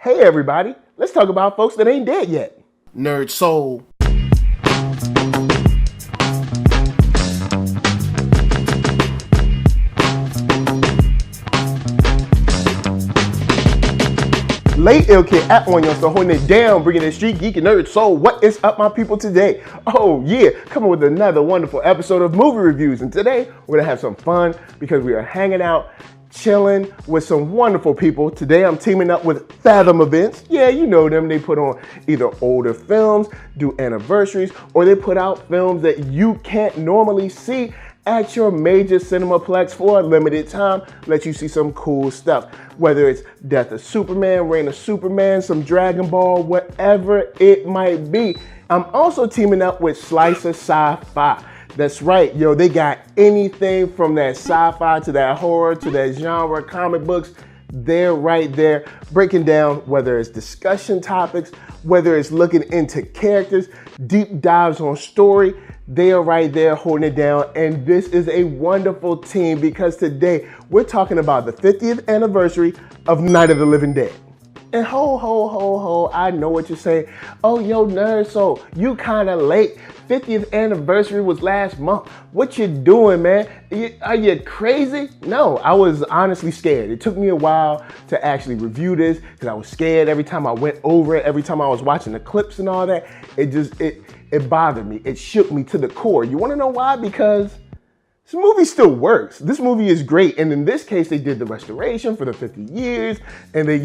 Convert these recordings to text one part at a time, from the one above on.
Hey everybody, let's talk about folks that ain't dead yet. Nerd Soul. Late Ill Kid at on y'all, so holding it down, bringing it street geek and nerd soul. What is up, my people, today? Oh yeah, coming with another wonderful episode of movie reviews, and today we're gonna have some fun because we are hanging out, chilling with some wonderful people. Today I'm teaming up with Fathom Events. Yeah, you know them. They put on either older films, do anniversaries, or they put out films that you can't normally see at your major cinemaplex for a limited time. Let you see some cool stuff. Whether it's Death of Superman, Reign of Superman, some Dragon Ball, whatever it might be. I'm also teaming up with Slice of Sci-Fi. That's right, yo, they got anything from that sci-fi to that horror to that genre comic books. They're right there breaking down whether it's discussion topics, whether it's looking into characters, deep dives on story. They are right there holding it down, and this is a wonderful team because today we're talking about the 50th anniversary of Night of the Living Dead. And ho, I know what you're saying. Oh, yo, Nerd Soul, you kind of late. 50th anniversary was last month. What you doing, man? Are you crazy? No, I was honestly scared. It took me a while to actually review this because I was scared every time I went over it, every time I was watching the clips and all that. It bothered me. It shook me to the core. You want to know why? Because this movie still works. This movie is great, and in this case, they did the restoration for the 50 years, and they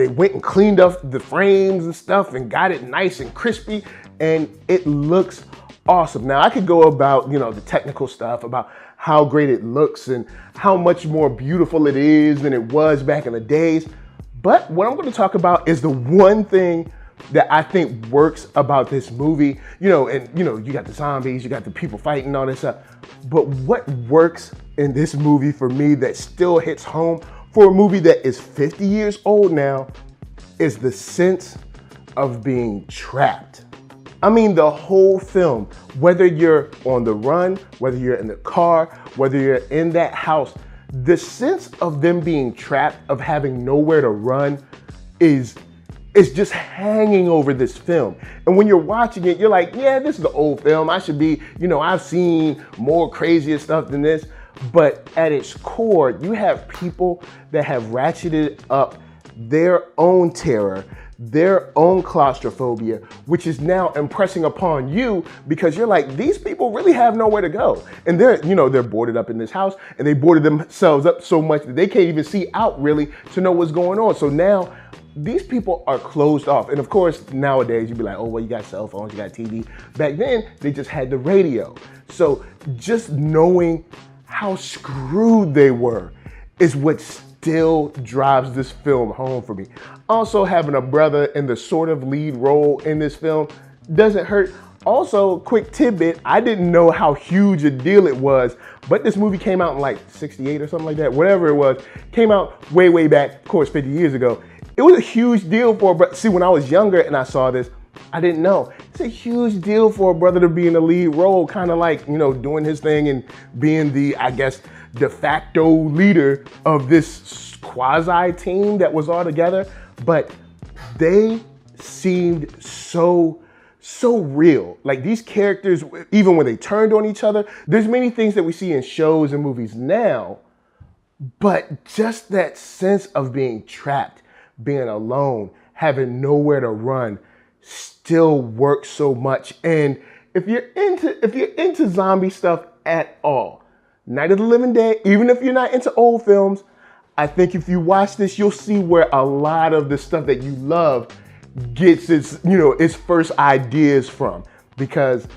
went and cleaned up the frames and stuff, and got it nice and crispy, and it looks awesome. Now, I could go about the technical stuff about how great it looks and how much more beautiful it is than it was back in the days, but what I'm going to talk about is the one thing that I think works about this movie, you got the zombies, you got the people fighting, all this stuff. But what works in this movie for me that still hits home for a movie that is 50 years old now is the sense of being trapped. I mean, the whole film, whether you're on the run, whether you're in the car, whether you're in that house, the sense of them being trapped, of having nowhere to run is just hanging over this film. And when you're watching it, you're like, yeah, this is an old film. I should be, I've seen more crazier stuff than this. But at its core, you have people that have ratcheted up their own terror, their own claustrophobia, which is now impressing upon you because you're like, these people really have nowhere to go. And they're boarded up in this house, and they boarded themselves up so much that they can't even see out really to know what's going on. So now these people are closed off. And of course, nowadays you'd be like, oh, well, you got cell phones, you got TV. Back then, they just had the radio. So just knowing how screwed they were is what still drives this film home for me. Also, having a brother in the sort of lead role in this film doesn't hurt. Also, quick tidbit, I didn't know how huge a deal it was, but this movie came out in like 68 or something like that, whatever it was, came out way back, of course, 50 years ago. It was a huge deal for a brother. See, when I was younger and I saw this, I didn't know. It's a huge deal for a brother to be in the lead role, kind of like, doing his thing and being the, I guess, de facto leader of this quasi team that was all together. But they seemed so real. Like these characters, even when they turned on each other, there's many things that we see in shows and movies now, but just that sense of being trapped, being alone, having nowhere to run still works so much. And if you're into zombie stuff at all, Night of the Living Dead, even if you're not into old films, I think if you watch this, you'll see where a lot of the stuff that you love gets its first ideas from, because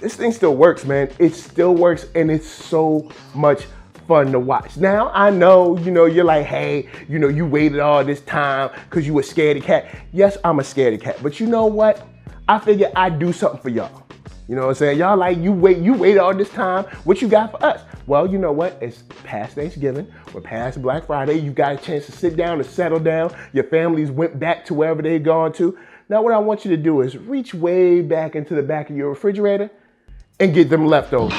this thing still works, man. It still works, and it's so much fun to watch. Now, I know, you're like, hey, you waited all this time because you were scared of cat. Yes, I'm a scaredy cat, but you know what? I figured I'd do something for y'all. You know what I'm saying? Y'all like, you waited all this time. What you got for us? Well, you know what? It's past Thanksgiving. We're past Black Friday. You got a chance to sit down and settle down. Your families went back to wherever they'd gone to. Now, what I want you to do is reach way back into the back of your refrigerator and get them leftovers.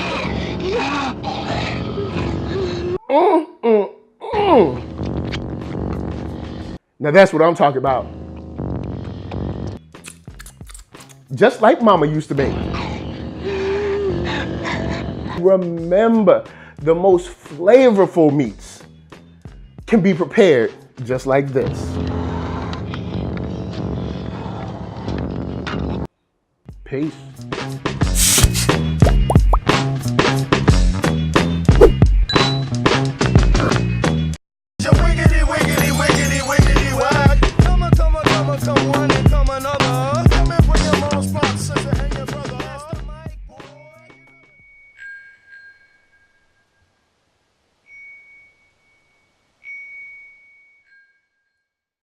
Now that's what I'm talking about. Just like mama used to make. Remember, the most flavorful meats can be prepared just like this. Peace.